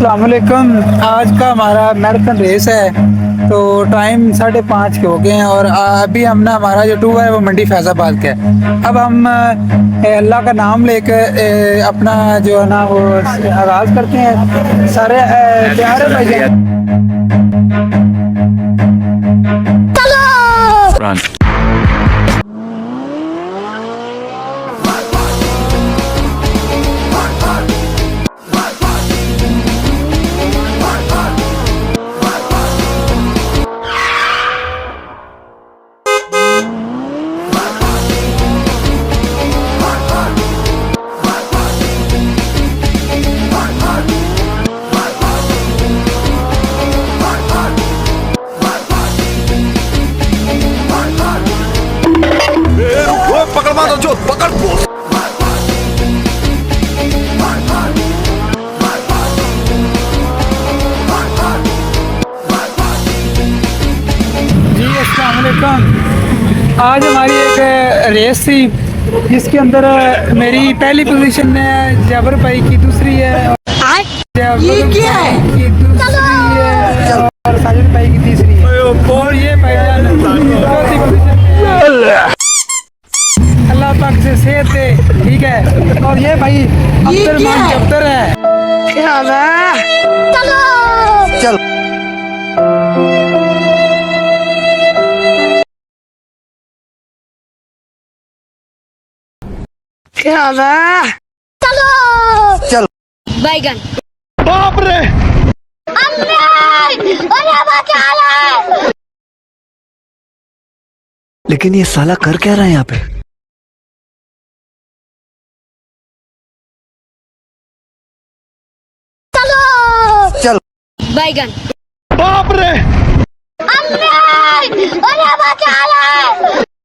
अस्सलाम वालेकुम। आज का हमारा मैराथन रेस है, तो टाइम 5:30 के हो गए हैं और अभी हम ना हमारा जो टूर है वो मंडी फैजाबाद का है। अब हम अल्लाह का नाम लेकर अपना जो है ना वो आगाज़ करते हैं। सारे तैयार है भाई? Run. पकड़ मारो जो पकड़ जी अस्सलाम वालेकुम। आज हमारी एक रेस थी जिसके अंदर मेरी पहली पोजीशन में जबर भाई की, दूसरी है ये क्या है की दूसरी है और साजिद भाई की तीसरी है और ये भाईजान चौथी पोजीशन में। अल्लाह पाक से सेहत दे, ठीक है। और ये भाई अब्दुलरहमान जब्बर है। चल चल बैगन। बाप रे लेकिन ये साला कर क्या रहा है यहाँ पे? चल बैगन। बाप रे